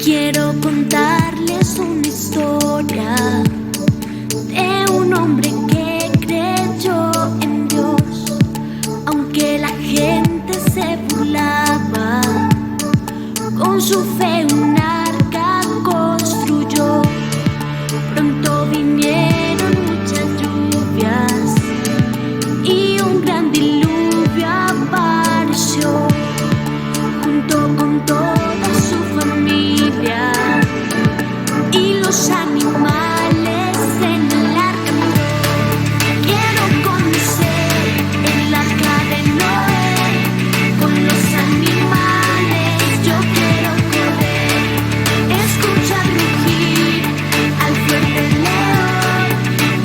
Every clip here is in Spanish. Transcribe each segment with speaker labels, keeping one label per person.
Speaker 1: Quiero contarles una historia de un hombre que creyó en Dios, aunque la gente se burlaba. Con su fe un arca construyó. Pronto vinieron muchas lluvias y un gran diluvio apareció, junto con toda su familia y los animales en el arca. Quiero conocer el arca de Noé con los animales. Yo quiero correr, escuchar rugir al fuerte león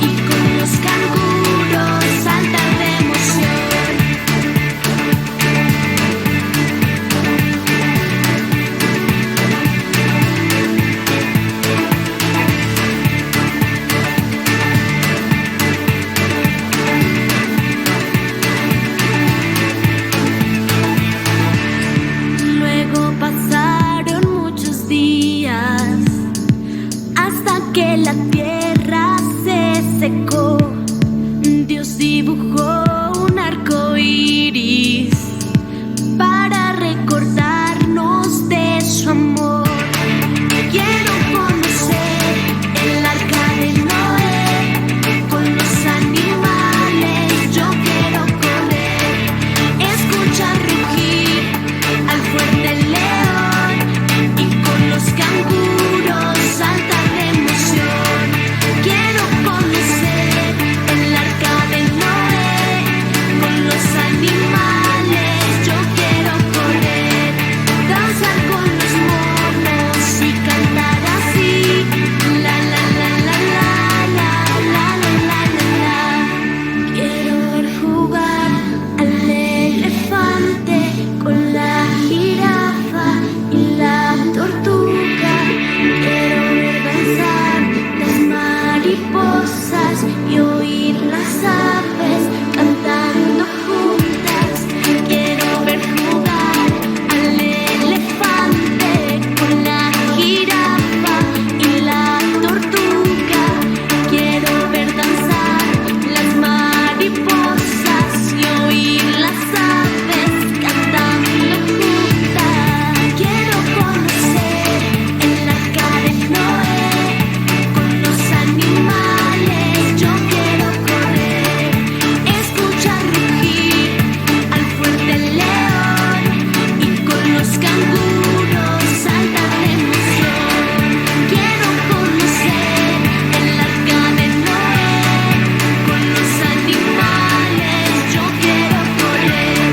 Speaker 1: y con los canguros saltar de emoción. Luego pasaron muchos días hasta que la tierra se secó. Dios dibujó un arco iris para recordarnos de su amor. Quiero conocer el arca de Noé con los animales. Yo quiero correr, escuchar rugir al fuerte león y con los canguros saltar de emoción. Quiero conocer el arca de Noé con los animales. Yo quiero correr, danzar con los monos y cantar así. La la la la la la la la la la. Quiero ver jugar al elefante con la jirafa y la tortuga. Quiero ver danzar las mariposas y oír las aves cantando juntas. Quiero ver jugar al elefante con la jirafa y la tortuga. Quiero ver danzar las mariposas y oír las aves cantando juntas. Quiero conocer el arca de Noé con los animales. Yo quiero correr, escuchar rugir al fuerte león y con los canguros saltar de emoción. Quiero conocer el arca de Noé con los animales. Yo quiero correr,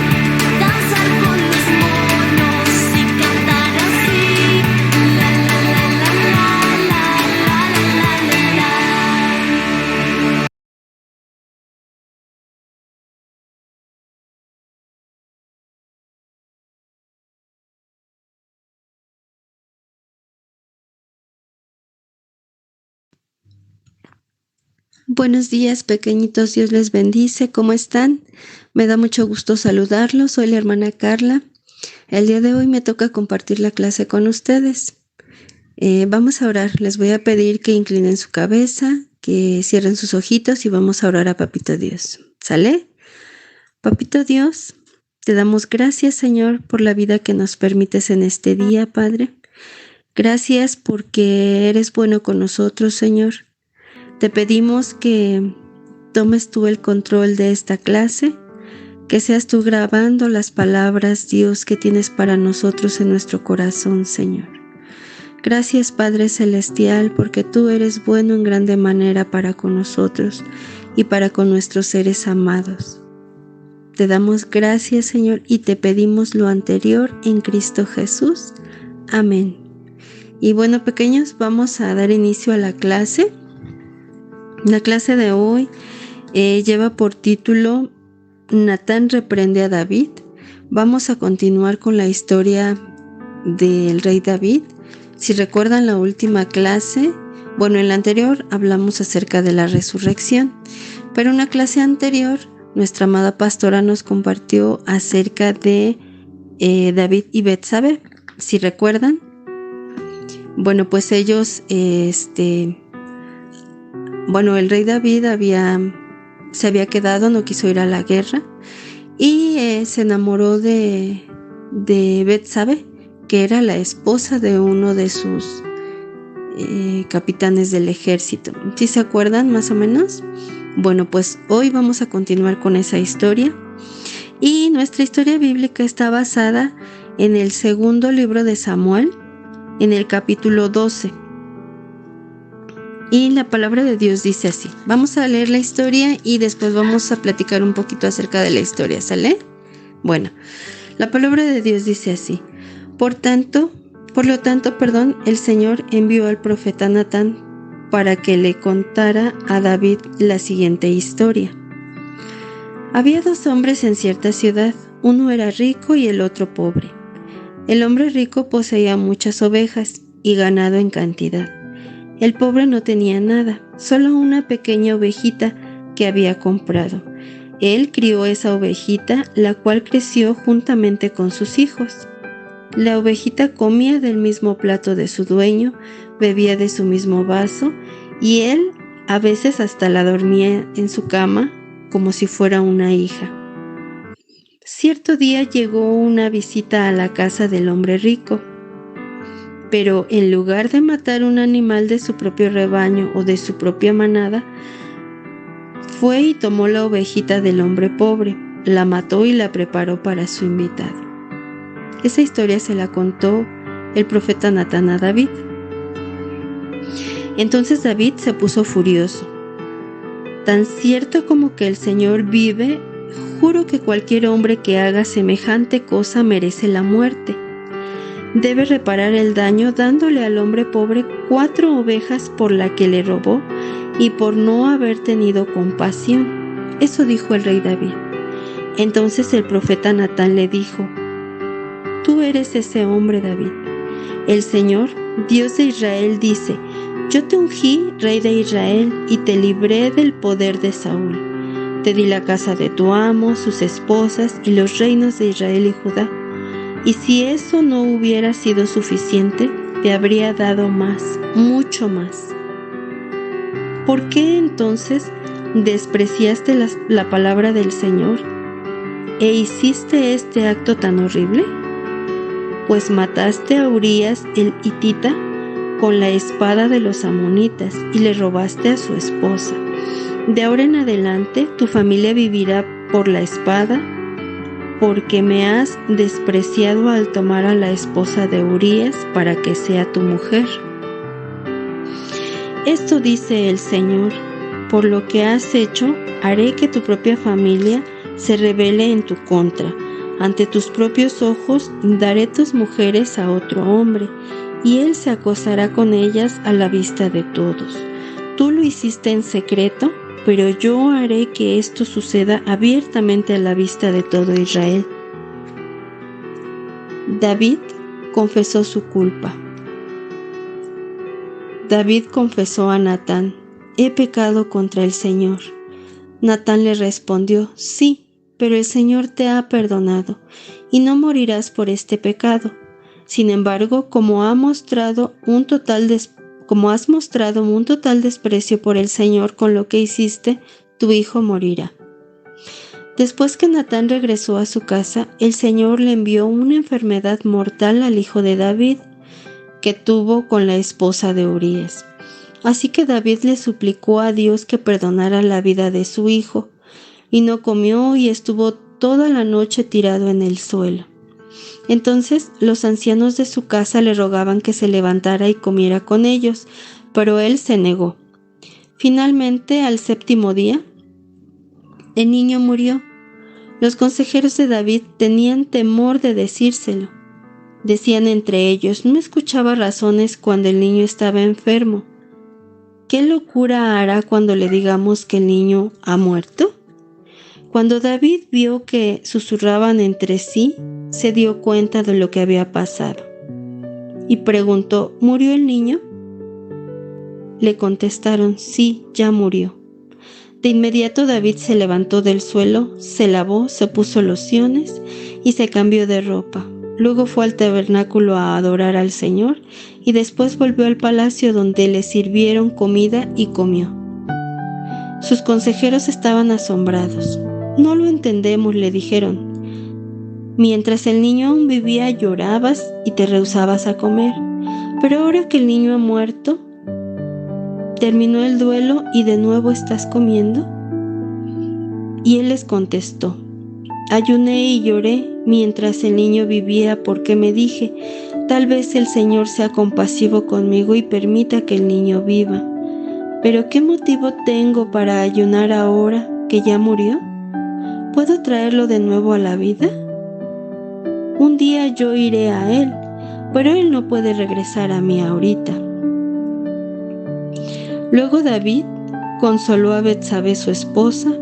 Speaker 1: danzar con los monos y cantar así. La la la la la la la la la la.
Speaker 2: Buenos días, pequeñitos, Dios les bendice. ¿Cómo están? Me da mucho gusto saludarlos. Soy la hermana Carla. El día de hoy me toca compartir la clase con ustedes. Vamos a orar. Les voy a pedir que inclinen su cabeza, que cierren sus ojitos y vamos a orar a Papito Dios. ¿Sale? Papito Dios, te damos gracias, Señor, por la vida que nos permites en este día, Padre. Gracias porque eres bueno con nosotros, Señor. Te pedimos que tomes tú el control de esta clase, que seas tú grabando las palabras, Dios, que tienes para nosotros en nuestro corazón, Señor. Gracias, Padre Celestial, porque tú eres bueno en grande manera para con nosotros y para con nuestros seres amados. Te damos gracias, Señor, y te pedimos lo anterior en Cristo Jesús. Amén. Y bueno, pequeños, vamos a dar inicio a la clase. La clase de hoy lleva por título Natán reprende a David. Vamos a continuar con la historia del rey David. Si recuerdan la última clase, en la anterior hablamos acerca de la resurrección, pero en una clase anterior nuestra amada pastora nos compartió acerca de David y Betsabé, si recuerdan. Bueno, pues ellos, el rey David se había quedado, no quiso ir a la guerra y se enamoró de Betsabe, que era la esposa de uno de sus capitanes del ejército. ¿Sí se acuerdan más o menos? Bueno, pues hoy vamos a continuar con esa historia y nuestra historia bíblica está basada en el segundo libro de Samuel, en el capítulo 12. Y la palabra de Dios dice así. Vamos a leer la historia y después vamos a platicar un poquito acerca de la historia, ¿sale? Bueno, la palabra de Dios dice así. Por lo tanto, el Señor envió al profeta Natán para que le contara a David la siguiente historia. Había 2 hombres en cierta ciudad, uno era rico y el otro pobre. El hombre rico poseía muchas ovejas y ganado en cantidad. El pobre no tenía nada, solo una pequeña ovejita que había comprado. Él crió esa ovejita, la cual creció juntamente con sus hijos. La ovejita comía del mismo plato de su dueño, bebía de su mismo vaso, y él a veces hasta la dormía en su cama como si fuera una hija. Cierto día llegó una visita a la casa del hombre rico, pero en lugar de matar un animal de su propio rebaño o de su propia manada, fue y tomó la ovejita del hombre pobre, la mató y la preparó para su invitado. Esa historia se la contó el profeta Natán a David. Entonces David se puso furioso. Tan cierto como que el Señor vive, juro que cualquier hombre que haga semejante cosa merece la muerte. Debe reparar el daño dándole al hombre pobre 4 ovejas por la que le robó y por no haber tenido compasión. Eso dijo el rey David. Entonces el profeta Natán le dijo: Tú eres ese hombre, David. El Señor, Dios de Israel, dice: Yo te ungí rey de Israel y te libré del poder de Saúl. Te di la casa de tu amo, sus esposas y los reinos de Israel y Judá. Y si eso no hubiera sido suficiente, te habría dado más, mucho más. ¿Por qué entonces despreciaste la palabra del Señor e hiciste este acto tan horrible? Pues mataste a Urías el hitita con la espada de los amonitas y le robaste a su esposa. De ahora en adelante tu familia vivirá por la espada, porque me has despreciado al tomar a la esposa de Urías para que sea tu mujer. Esto dice el Señor: por lo que has hecho, haré que tu propia familia se rebele en tu contra. Ante tus propios ojos daré tus mujeres a otro hombre, y él se acostará con ellas a la vista de todos. Tú lo hiciste en secreto, pero yo haré que esto suceda abiertamente a la vista de todo Israel. David confesó su culpa. David confesó a Natán: He pecado contra el Señor. Natán le respondió: Sí, pero el Señor te ha perdonado, y no morirás por este pecado. Sin embargo, como has mostrado un total desprecio por el Señor con lo que hiciste, tu hijo morirá. Después que Natán regresó a su casa, el Señor le envió una enfermedad mortal al hijo de David, que tuvo con la esposa de Urías. Así que David le suplicó a Dios que perdonara la vida de su hijo, y no comió y estuvo toda la noche tirado en el suelo. Entonces los ancianos de su casa le rogaban que se levantara y comiera con ellos, pero él se negó. Finalmente, al 7º día, el niño murió. Los consejeros de David tenían temor de decírselo. Decían entre ellos: no escuchaba razones cuando el niño estaba enfermo. ¿Qué locura hará cuando le digamos que el niño ha muerto? Cuando David vio que susurraban entre sí, se dio cuenta de lo que había pasado y preguntó: ¿Murió el niño? Le contestaron: sí, ya murió. De inmediato David se levantó del suelo, se lavó, se puso lociones y se cambió de ropa. luego fue al tabernáculo a adorar al Señor y después volvió al palacio donde le sirvieron comida y comió. Sus consejeros estaban asombrados. «No lo entendemos», le dijeron. «Mientras el niño aún vivía llorabas y te rehusabas a comer, pero ahora que el niño ha muerto, terminó el duelo y de nuevo estás comiendo». Y él les contestó: «Ayuné y lloré mientras el niño vivía porque me dije, tal vez el Señor sea compasivo conmigo y permita que el niño viva. Pero ¿qué motivo tengo para ayunar ahora que ya murió? ¿Puedo traerlo de nuevo a la vida? Un día yo iré a él, pero él no puede regresar a mí ahorita». Luego David consoló a Betsabé, su esposa,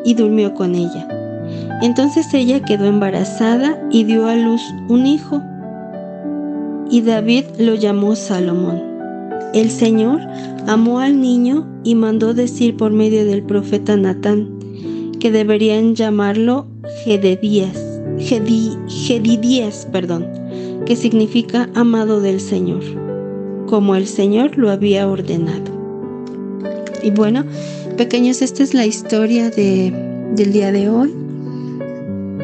Speaker 2: y durmió con ella. Entonces ella quedó embarazada y dio a luz un hijo, y David lo llamó Salomón. El Señor amó al niño y mandó decir por medio del profeta Natán que deberían llamarlo Jedidías, que significa amado del Señor, como el Señor lo había ordenado. Y bueno, pequeños, esta es la historia del día de hoy.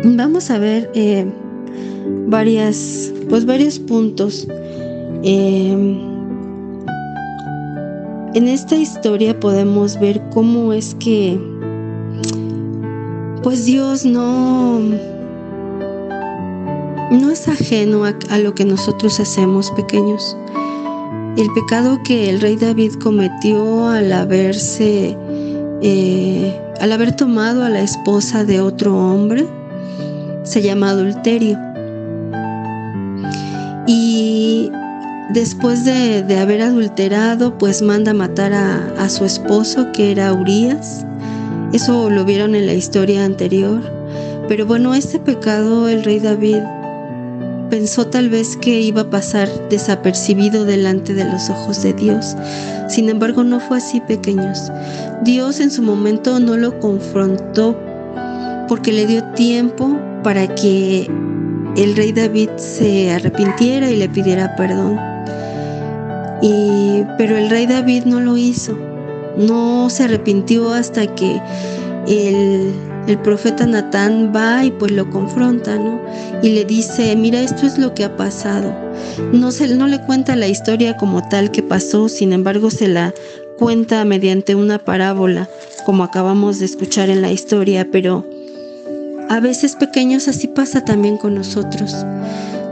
Speaker 2: Vamos a ver varios puntos. En esta historia podemos ver cómo es que pues Dios no es ajeno a lo que nosotros hacemos, pequeños. El pecado que el rey David cometió al haber tomado a la esposa de otro hombre se llama adulterio. Y después de haber adulterado, pues manda matar a su esposo, que era Urías. Eso lo vieron en la historia anterior. Pero bueno, este pecado el rey David pensó tal vez que iba a pasar desapercibido delante de los ojos de Dios. Sin embargo, no fue así, pequeños. Dios en su momento no lo confrontó porque le dio tiempo para que el rey David se arrepintiera y le pidiera perdón. Pero el rey David no lo hizo. No se arrepintió hasta que el profeta Natán va y pues lo confronta, ¿no? Y le dice: mira, esto es lo que ha pasado. No le cuenta la historia como tal que pasó, sin embargo se la cuenta mediante una parábola, como acabamos de escuchar en la historia. Pero a veces, pequeños, así pasa también con nosotros.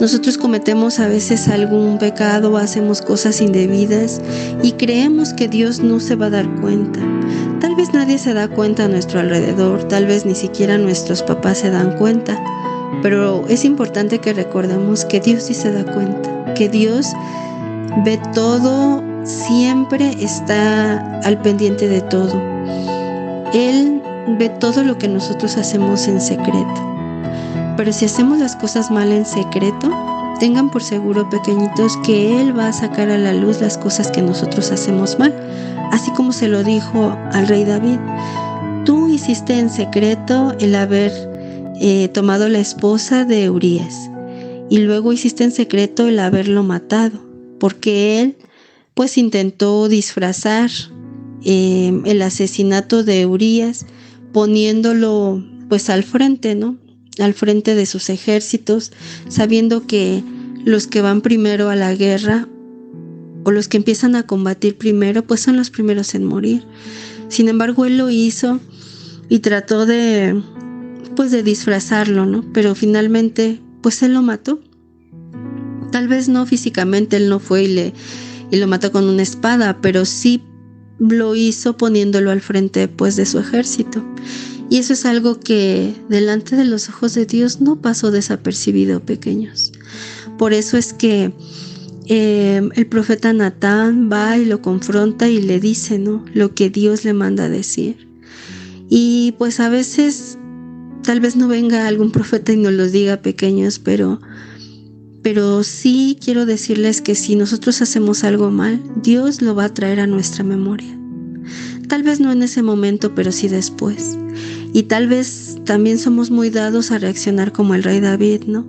Speaker 2: Nosotros cometemos a veces algún pecado, hacemos cosas indebidas y creemos que Dios no se va a dar cuenta. Tal vez nadie se da cuenta a nuestro alrededor, tal vez ni siquiera nuestros papás se dan cuenta, pero es importante que recordemos que Dios sí se da cuenta, que Dios ve todo, siempre está al pendiente de todo. Él ve todo lo que nosotros hacemos en secreto. Pero si hacemos las cosas mal en secreto, tengan por seguro, pequeñitos, que Él va a sacar a la luz las cosas que nosotros hacemos mal, así como se lo dijo al rey David. Tú hiciste en secreto el haber tomado la esposa de Urías, y luego hiciste en secreto el haberlo matado, porque él pues intentó disfrazar el asesinato de Urías poniéndolo pues al frente, ¿no? Al frente de sus ejércitos, sabiendo que los que van primero a la guerra o los que empiezan a combatir primero, pues son los primeros en morir. Sin embargo, él lo hizo y trató de disfrazarlo, ¿no? Pero finalmente, pues él lo mató. Tal vez no físicamente, él no fue y lo mató con una espada, pero sí lo hizo poniéndolo al frente pues de su ejército. Y eso es algo que delante de los ojos de Dios no pasó desapercibido, pequeños. Por eso es que el profeta Natán va y lo confronta y le dice, ¿no?, lo que Dios le manda a decir. Y pues a veces tal vez no venga algún profeta y nos los diga, pequeños, pero sí quiero decirles que si nosotros hacemos algo mal, Dios lo va a traer a nuestra memoria. Tal vez no en ese momento, pero sí después. Y tal vez también somos muy dados a reaccionar como el rey David, ¿no?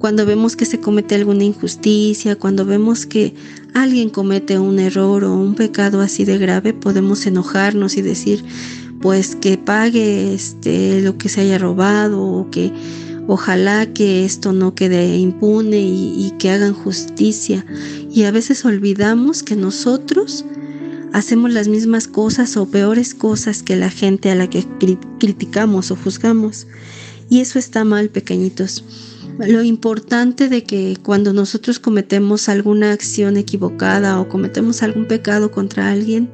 Speaker 2: cuando vemos que se comete alguna injusticia, cuando vemos que alguien comete un error o un pecado así de grave, podemos enojarnos y decir, pues que pague lo que se haya robado, o que ojalá que esto no quede impune y que hagan justicia. Y a veces olvidamos que nosotros hacemos las mismas cosas o peores cosas que la gente a la que criticamos o juzgamos. Y eso está mal, pequeñitos. Lo importante de que cuando nosotros cometemos alguna acción equivocada o cometemos algún pecado contra alguien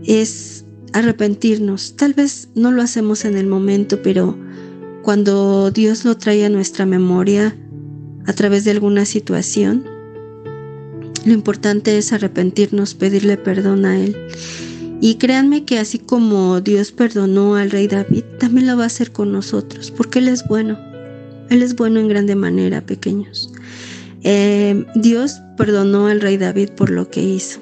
Speaker 2: es arrepentirnos. Tal vez no lo hacemos en el momento, pero cuando Dios lo trae a nuestra memoria a través de alguna situación, lo importante es arrepentirnos, pedirle perdón a Él. Y créanme que así como Dios perdonó al rey David, también lo va a hacer con nosotros, porque Él es bueno. Él es bueno en grande manera, pequeños. Dios perdonó al rey David por lo que hizo.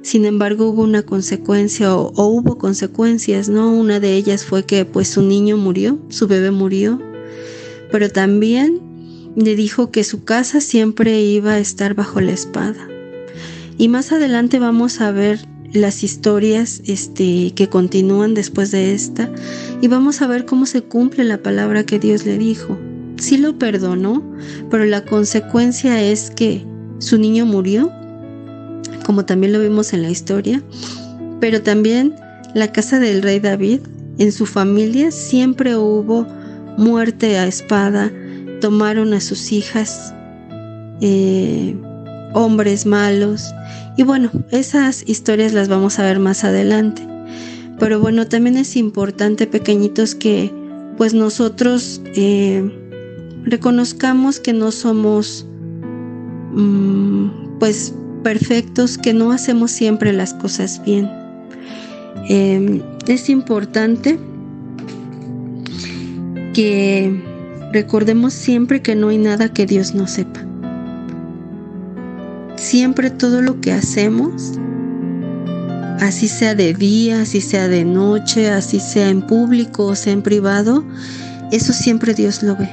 Speaker 2: Sin embargo, hubo una consecuencia o hubo consecuencias, ¿no? Una de ellas fue que pues su niño murió, su bebé murió, pero también le dijo que su casa siempre iba a estar bajo la espada. Y más adelante vamos a ver las historias que continúan después de esta y vamos a ver cómo se cumple la palabra que Dios le dijo. Sí lo perdonó, pero la consecuencia es que su niño murió, como también lo vimos en la historia, pero también la casa del rey David, en su familia siempre hubo muerte a espada, tomaron a sus hijas, hombres malos, y bueno, esas historias las vamos a ver más adelante. Pero bueno, también es importante, pequeñitos, que pues nosotros reconozcamos que no somos pues perfectos, que no hacemos siempre las cosas bien. Es importante que recordemos siempre que no hay nada que Dios no sepa. Siempre todo lo que hacemos, así sea de día, así sea de noche, así sea en público o sea en privado, eso siempre Dios lo ve.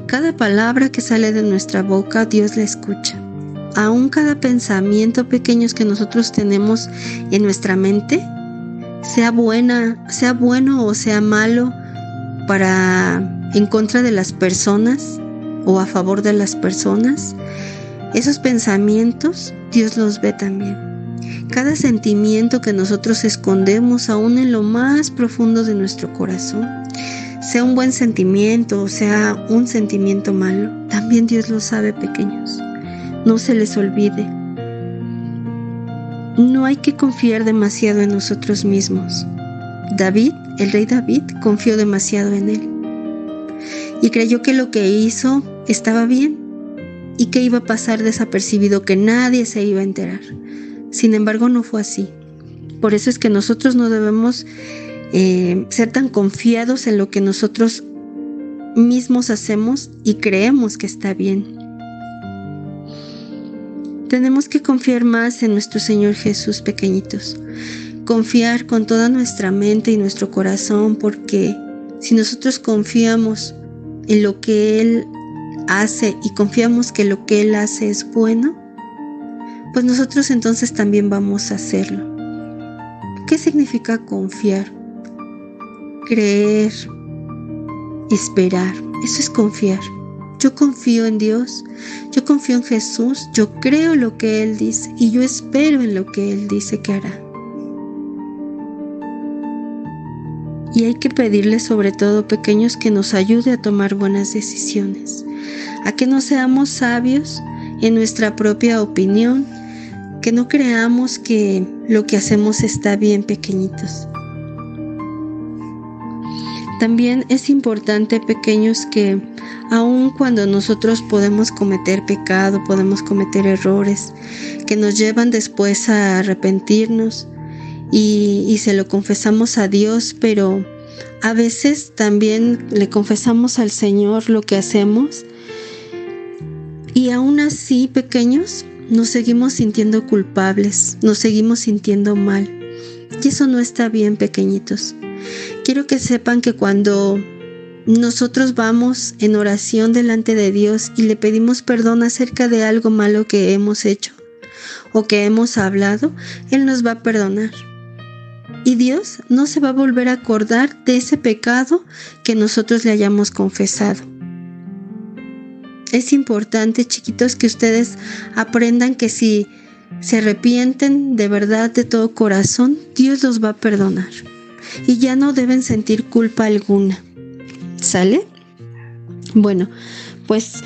Speaker 2: Cada palabra que sale de nuestra boca, Dios la escucha. Aún cada pensamiento pequeños que nosotros tenemos en nuestra mente, sea bueno o sea malo, en contra de las personas o a favor de las personas, esos pensamientos Dios los ve también. Cada sentimiento que nosotros escondemos aún en lo más profundo de nuestro corazón, sea un buen sentimiento o sea un sentimiento malo, también Dios lo sabe, pequeños. No se les olvide. No hay que confiar demasiado en nosotros mismos. David, el rey David, confió demasiado en él y creyó que lo que hizo estaba bien y que iba a pasar desapercibido, que nadie se iba a enterar. Sin embargo, no fue así. Por eso es que nosotros no debemos ser tan confiados en lo que nosotros mismos hacemos y creemos que está bien. Tenemos que confiar más en nuestro Señor Jesús, pequeñitos. Confiar con toda nuestra mente y nuestro corazón, porque si nosotros confiamos en lo que Él hace y confiamos que lo que Él hace es bueno, pues nosotros entonces también vamos a hacerlo. ¿Qué significa confiar? Creer, esperar, eso es confiar. Yo confío en Dios, yo confío en Jesús, yo creo lo que Él dice y yo espero en lo que Él dice que hará. Y hay que pedirle sobre todo, pequeños, que nos ayude a tomar buenas decisiones, a que no seamos sabios en nuestra propia opinión, que no creamos que lo que hacemos está bien, pequeñitos. También es importante, pequeños, que aun cuando nosotros podemos cometer pecado, podemos cometer errores que nos llevan después a arrepentirnos y se lo confesamos a Dios, pero a veces también le confesamos al Señor lo que hacemos y aún así, pequeños, nos seguimos sintiendo culpables, nos seguimos sintiendo mal. Y eso no está bien, pequeñitos. Quiero que sepan que cuando nosotros vamos en oración delante de Dios y le pedimos perdón acerca de algo malo que hemos hecho o que hemos hablado, Él nos va a perdonar. Y Dios no se va a volver a acordar de ese pecado que nosotros le hayamos confesado. Es importante, chiquitos, que ustedes aprendan que si se arrepienten de verdad, de todo corazón, Dios los va a perdonar. Y ya no deben sentir culpa alguna. ¿Sale? Bueno, pues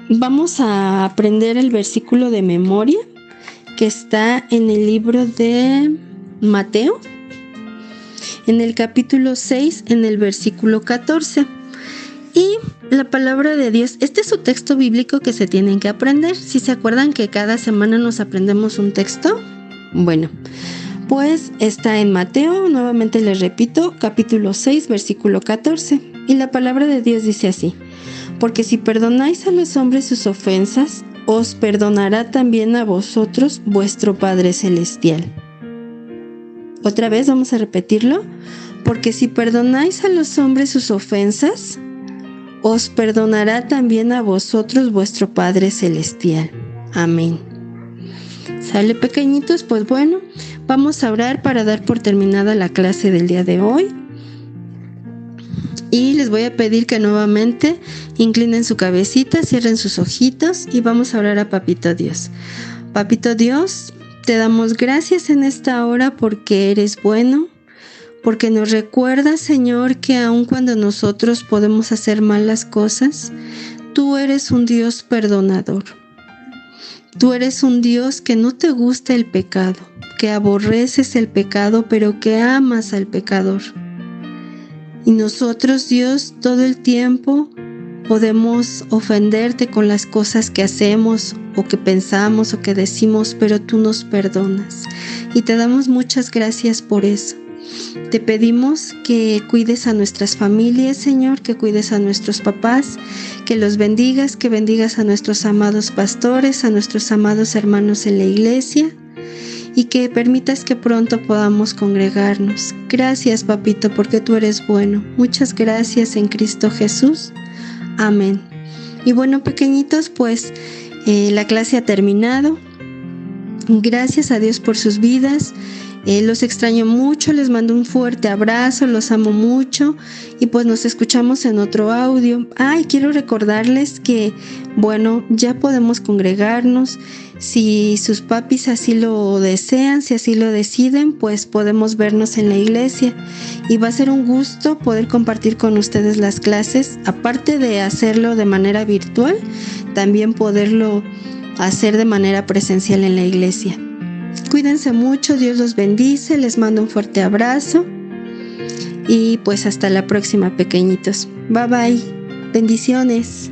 Speaker 2: vamos a aprender el versículo de memoria que está en el libro de Mateo, en el capítulo 6, en el versículo 14. Y la palabra de Dios, este es su texto bíblico que se tienen que aprender. Si se acuerdan que cada semana nos aprendemos un texto, bueno, pues está en Mateo, nuevamente les repito, capítulo 6, versículo 14. Y la palabra de Dios dice así: porque si perdonáis a los hombres sus ofensas, os perdonará también a vosotros vuestro Padre Celestial. Otra vez vamos a repetirlo. Porque si perdonáis a los hombres sus ofensas, os perdonará también a vosotros vuestro Padre Celestial. Amén. ¿Sale, pequeñitos? Pues bueno, vamos a orar para dar por terminada la clase del día de hoy. Y les voy a pedir que nuevamente inclinen su cabecita, cierren sus ojitos y vamos a orar a Papito Dios. Papito Dios, te damos gracias en esta hora porque eres bueno, porque nos recuerdas, Señor, que aun cuando nosotros podemos hacer malas cosas, tú eres un Dios perdonador. Tú eres un Dios que no te gusta el pecado, que aborreces el pecado, pero que amas al pecador. Y nosotros, Dios, todo el tiempo podemos ofenderte con las cosas que hacemos o que pensamos o que decimos, pero tú nos perdonas. Y te damos muchas gracias por eso. Te pedimos que cuides a nuestras familias, Señor, que cuides a nuestros papás, que los bendigas, que bendigas a nuestros amados pastores, a nuestros amados hermanos en la iglesia y que permitas que pronto podamos congregarnos. Gracias, Papito, porque tú eres bueno. Muchas gracias en Cristo Jesús. Amén. Y bueno, pequeñitos, pues la clase ha terminado. Gracias a Dios por sus vidas. Los extraño mucho, les mando un fuerte abrazo, los amo mucho y pues nos escuchamos en otro audio. Y quiero recordarles que, bueno, ya podemos congregarnos. Si sus papis así lo desean, si así lo deciden, pues podemos vernos en la iglesia y va a ser un gusto poder compartir con ustedes las clases, aparte de hacerlo de manera virtual, también poderlo hacer de manera presencial en la iglesia. Cuídense mucho, Dios los bendice, les mando un fuerte abrazo y pues hasta la próxima, pequeñitos. Bye bye, bendiciones.